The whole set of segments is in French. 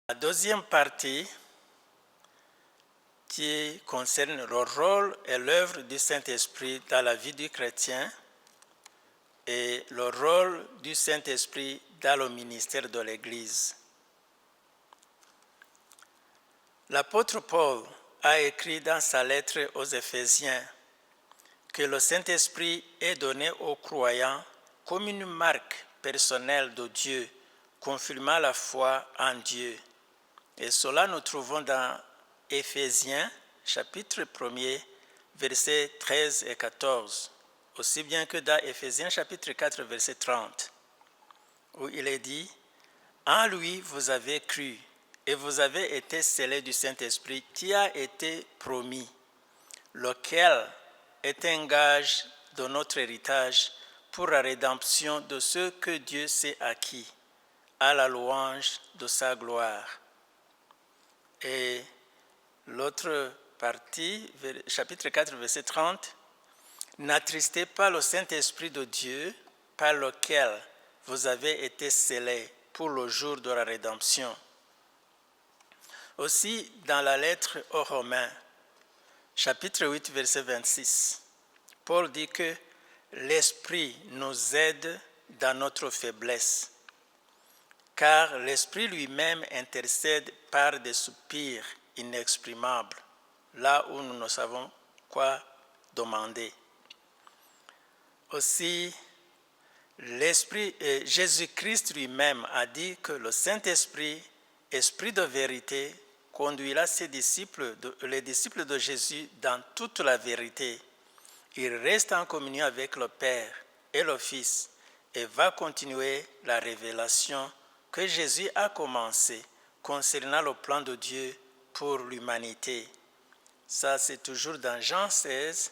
La deuxième partie qui concerne le rôle et l'œuvre du Saint-Esprit dans la vie du chrétien et le rôle du Saint-Esprit dans le ministère de l'Église. L'apôtre Paul a écrit dans sa lettre aux Éphésiens que le Saint-Esprit est donné aux croyants comme une marque personnelle de Dieu, confirmant la foi en Dieu. Et cela nous trouvons dans Éphésiens, chapitre 1er, versets 13 et 14, aussi bien que dans Éphésiens, chapitre 4, verset 30, où il est dit « En lui, vous avez cru, et vous avez été scellés du Saint-Esprit qui a été promis, lequel est un gage de notre héritage pour la rédemption de ceux que Dieu s'est acquis, à la louange de sa gloire. » Et l'autre partie, chapitre 4, verset 30, « N'attristez pas le Saint-Esprit de Dieu par lequel vous avez été scellés pour le jour de la rédemption. » Aussi, dans la lettre aux Romains, chapitre 8, verset 26, Paul dit que l'Esprit nous aide dans notre faiblesse, car l'Esprit lui-même intercède par des soupirs inexprimables, là où nous ne savons quoi demander. Aussi, Jésus-Christ lui-même a dit que le Saint-Esprit, Esprit de vérité, conduira les disciples de Jésus dans toute la vérité. Il reste en communion avec le Père et le Fils et va continuer la révélation que Jésus a commencée concernant le plan de Dieu pour l'humanité. Ça, c'est toujours dans Jean 16,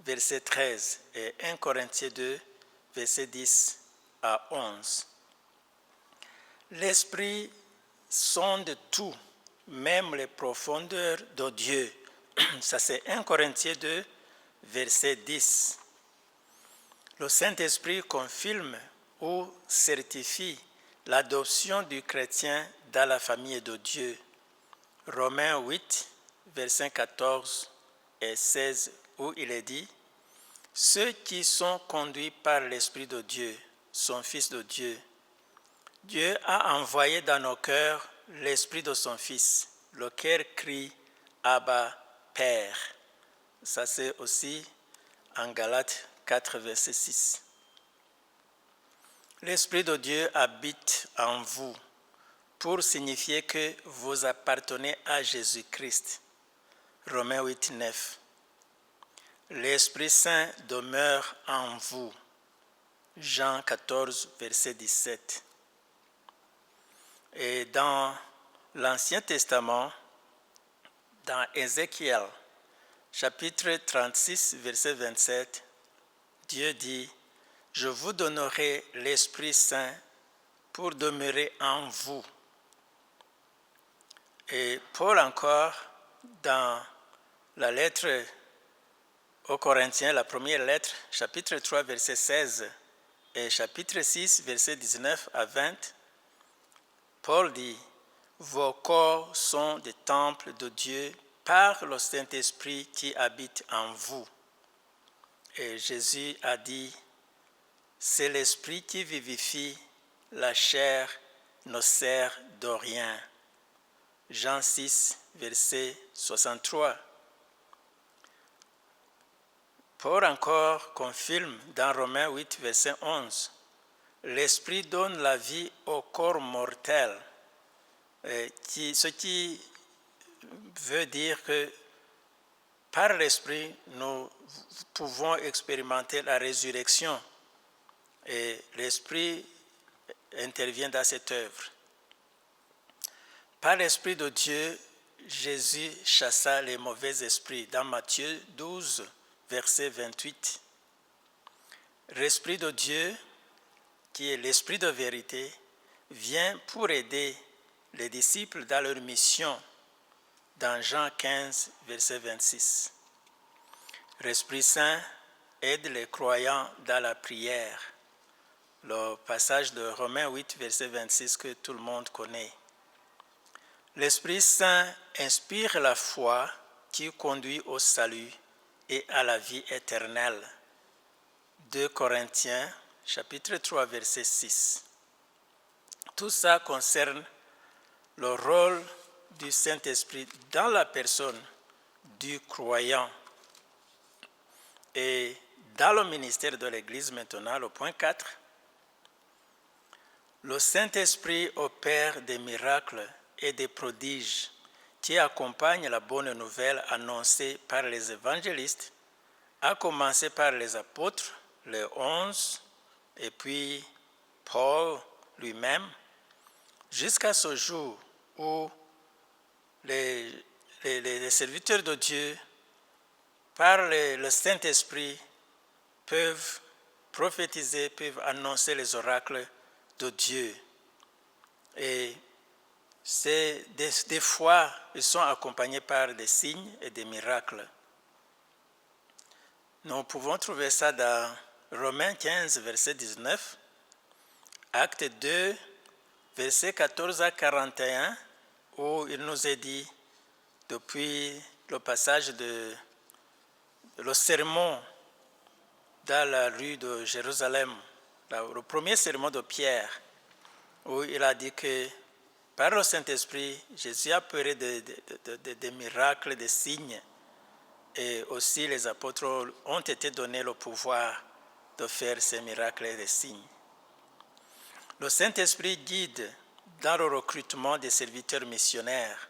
verset 13 et 1 Corinthiens 2, verset 10 à 11. L'Esprit sonde tout, même les profondeurs de Dieu. Ça, c'est 1 Corinthiens 2, verset 10. Le Saint-Esprit confirme ou certifie l'adoption du chrétien dans la famille de Dieu. Romains 8, versets 14 et 16, où il est dit « Ceux qui sont conduits par l'Esprit de Dieu sont fils de Dieu. Dieu a envoyé dans nos cœurs l'Esprit de son Fils, lequel crie « Abba, Père ». Ça, c'est aussi en Galates 4, verset 6. L'Esprit de Dieu habite en vous pour signifier que vous appartenez à Jésus-Christ. Romains 8, 9. L'Esprit Saint demeure en vous. Jean 14, verset 17. Et dans l'Ancien Testament, dans Ézéchiel, chapitre 36, verset 27, Dieu dit « Je vous donnerai l'Esprit Saint pour demeurer en vous. » Et Paul encore, dans la lettre aux Corinthiens, la première lettre, chapitre 3, verset 16 et chapitre 6, verset 19 à 20, Paul dit « Vos corps sont des temples de Dieu par le Saint-Esprit qui habite en vous. » Et Jésus a dit « C'est l'Esprit qui vivifie, la chair ne sert de rien. » Jean 6, verset 63. Paul encore confirme dans Romains 8, verset 11. L'Esprit donne la vie au corps mortel, ce qui veut dire que par l'Esprit, nous pouvons expérimenter la résurrection et l'Esprit intervient dans cette œuvre. Par l'Esprit de Dieu, Jésus chassa les mauvais esprits dans Matthieu 12, verset 28. L'Esprit de Dieu, qui est l'Esprit de vérité, vient pour aider les disciples dans leur mission dans Jean 15, verset 26. L'Esprit Saint aide les croyants dans la prière. Le passage de Romains 8, verset 26 que tout le monde connaît. L'Esprit Saint inspire la foi qui conduit au salut et à la vie éternelle. 2 Corinthiens, chapitre 3, verset 6. Tout ça concerne le rôle du Saint-Esprit dans la personne du croyant. Et dans le ministère de l'Église maintenant, le point 4, le Saint-Esprit opère des miracles et des prodiges qui accompagnent la bonne nouvelle annoncée par les évangélistes, à commencer par les apôtres, les 11, et puis Paul lui-même, jusqu'à ce jour où les serviteurs de Dieu, par le Saint-Esprit, peuvent prophétiser, peuvent annoncer les oracles de Dieu. Et des fois, ils sont accompagnés par des signes et des miracles. Nous pouvons trouver ça dans Romains 15, verset 19, Acte 2, verset 14 à 41, où il nous est dit, depuis le passage le sermon dans la rue de Jérusalem, le premier sermon de Pierre, où il a dit que par le Saint-Esprit, Jésus a opéré des miracles, des signes, et aussi les apôtres ont été donnés le pouvoir de faire ces miracles et des signes. Le Saint-Esprit guide dans le recrutement des serviteurs missionnaires.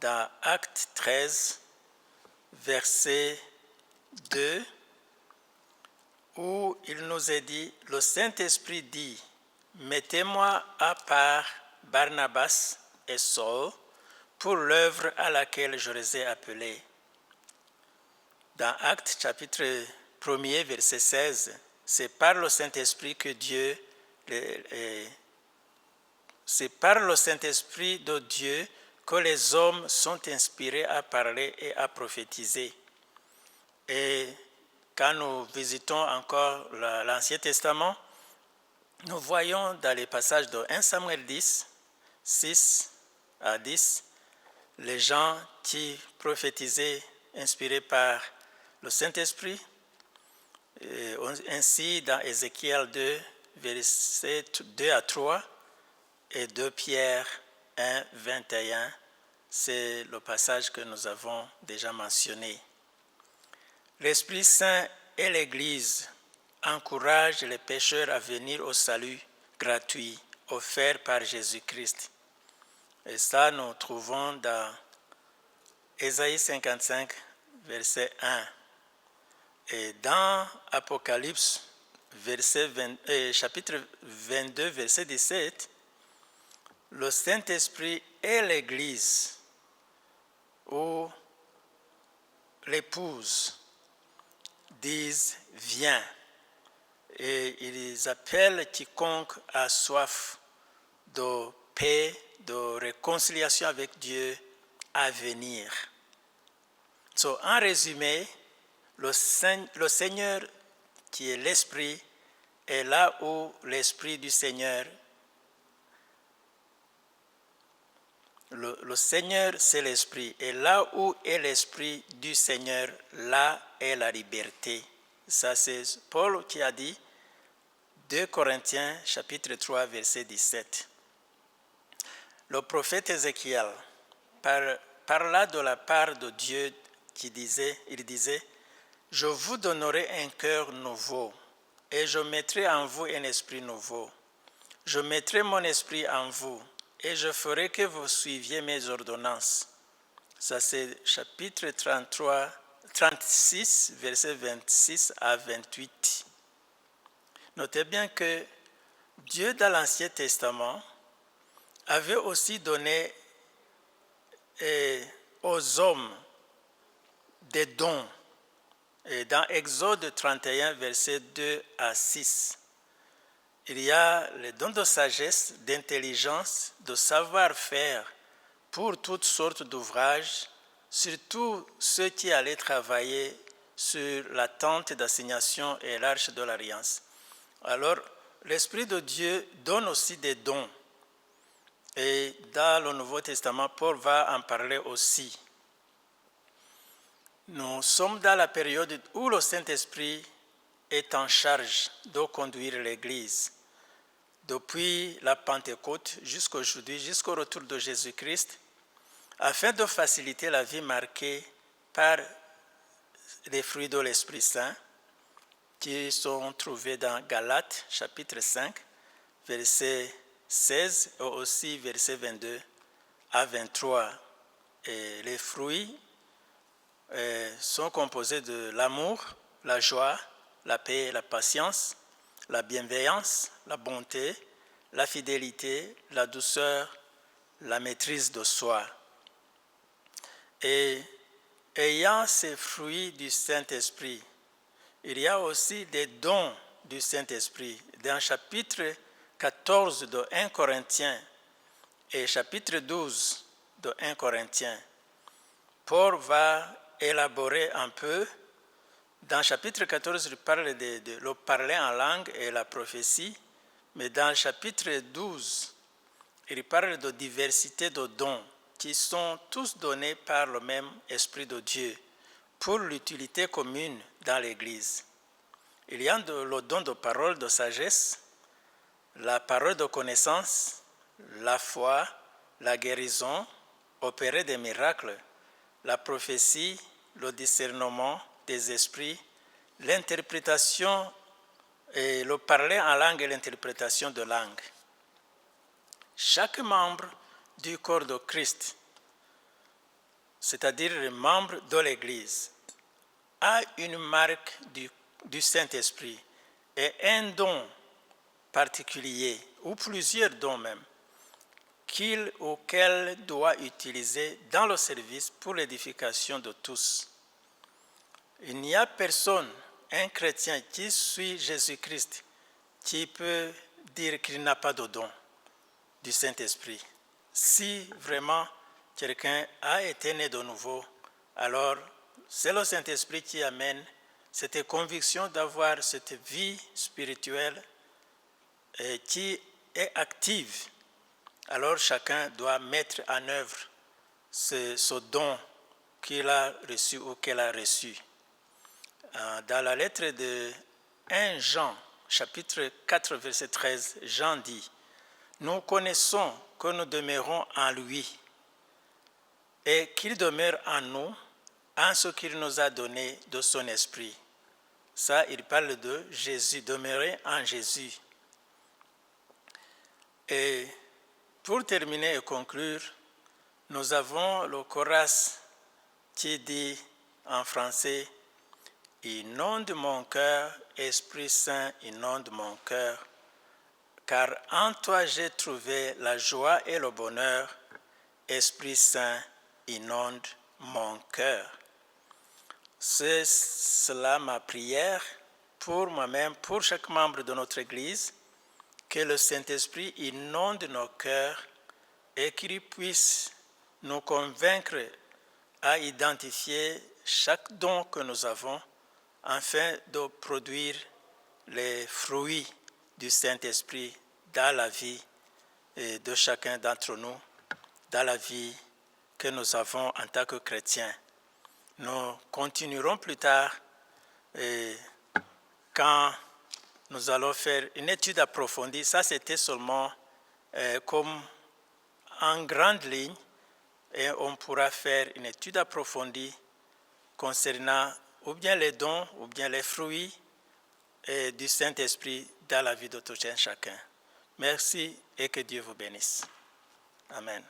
Dans Acte 13, verset 2, où il nous est dit, le Saint-Esprit dit, « Mettez-moi à part Barnabas et Saul pour l'œuvre à laquelle je les ai appelés. » Dans Actes chapitre 1er, verset 16, c'est par le Saint-Esprit que c'est par le Saint-Esprit de Dieu que les hommes sont inspirés à parler et à prophétiser. Et quand nous visitons encore l'Ancien Testament, nous voyons dans les passages de 1 Samuel 10, 6 à 10, les gens qui prophétisaient inspirés par le Saint-Esprit. Et ainsi, dans Ézéchiel 2, versets 2 à 3, et 2 Pierre 1, 21, c'est le passage que nous avons déjà mentionné. L'Esprit Saint et l'Église encouragent les pécheurs à venir au salut gratuit offert par Jésus-Christ. Et ça, nous trouvons dans Ésaïe 55, verset 1. Et dans Apocalypse, chapitre 22, verset 17, le Saint-Esprit et l'Église, où l'épouse disent « Viens ». Et ils appellent quiconque a soif de paix, de réconciliation avec Dieu à venir. En résumé, le Seigneur qui est l'Esprit est là où l'Esprit du Seigneur. Le Seigneur, c'est l'Esprit. Et là où est l'Esprit du Seigneur, là est la liberté. Ça, c'est Paul qui a dit, 2 Corinthiens, chapitre 3, verset 17. Le prophète Ézéchiel parla de la part de Dieu il disait, « Je vous donnerai un cœur nouveau et je mettrai en vous un esprit nouveau. Je mettrai mon esprit en vous et je ferai que vous suiviez mes ordonnances. » Ça, c'est chapitre 36, versets 26 à 28. Notez bien que Dieu, dans l'Ancien Testament, avait aussi donné aux hommes des dons. Et dans Exode 31, versets 2 à 6, il y a les dons de sagesse, d'intelligence, de savoir-faire pour toutes sortes d'ouvrages, surtout ceux qui allaient travailler sur la tente d'assignation et l'arche de l'Alliance. Alors, l'Esprit de Dieu donne aussi des dons. Et dans le Nouveau Testament, Paul va en parler aussi. Nous sommes dans la période où le Saint-Esprit est en charge de conduire l'Église. Depuis la Pentecôte jusqu'à aujourd'hui, jusqu'au retour de Jésus-Christ, afin de faciliter la vie marquée par les fruits de l'Esprit Saint, qui sont trouvés dans Galates, chapitre 5, verset 16 et aussi verset 22 à 23. Et les fruits sont composés de l'amour, la joie, la paix, la patience, la bienveillance, la bonté, la fidélité, la douceur, la maîtrise de soi. Et ayant ces fruits du Saint-Esprit, il y a aussi des dons du Saint-Esprit. Dans chapitre 14 de 1 Corinthiens et chapitre 12 de 1 Corinthiens, Paul va élaborer un peu. Dans chapitre 14, il parle de le parler en langue et la prophétie, mais dans chapitre 12, il parle de diversité de dons qui sont tous donnés par le même Esprit de Dieu pour l'utilité commune dans l'Église. Il y a le don de parole de sagesse, la parole de connaissance, la foi, la guérison, opérer des miracles, la prophétie, le discernement des esprits, l'interprétation et le parler en langue et l'interprétation de langue. Chaque membre du corps de Christ, c'est-à-dire les membres de l'Église, a une marque du Saint-Esprit et un don particulier, ou plusieurs dons même, qu'il ou qu'elle doit utiliser dans le service pour l'édification de tous. Il n'y a personne, un chrétien qui suit Jésus-Christ, qui peut dire qu'il n'a pas de don du Saint-Esprit. Si vraiment quelqu'un a été né de nouveau, alors c'est le Saint-Esprit qui amène cette conviction d'avoir cette vie spirituelle qui est active. Alors chacun doit mettre en œuvre ce don qu'il a reçu ou qu'elle a reçu. Dans la lettre de 1 Jean, chapitre 4, verset 13, Jean dit « Nous connaissons que nous demeurons en lui et qu'il demeure en nous en ce qu'il nous a donné de son esprit. » Ça, il parle de Jésus, demeurer en Jésus. Et pour terminer et conclure, nous avons le chorus qui dit en français « Inonde mon cœur, Esprit Saint, inonde mon cœur, car en toi j'ai trouvé la joie et le bonheur, Esprit Saint, inonde mon cœur. » C'est cela ma prière pour moi-même, pour chaque membre de notre Église, que le Saint-Esprit inonde nos cœurs et qu'il puisse nous convaincre à identifier chaque don que nous avons afin de produire les fruits du Saint-Esprit dans la vie de chacun d'entre nous, dans la vie que nous avons en tant que chrétiens. Nous continuerons plus tard quand nous allons faire une étude approfondie. Ça, c'était seulement comme en grande ligne, et on pourra faire une étude approfondie concernant ou bien les dons ou bien les fruits du Saint-Esprit dans la vie de tout un chacun. Merci et que Dieu vous bénisse. Amen.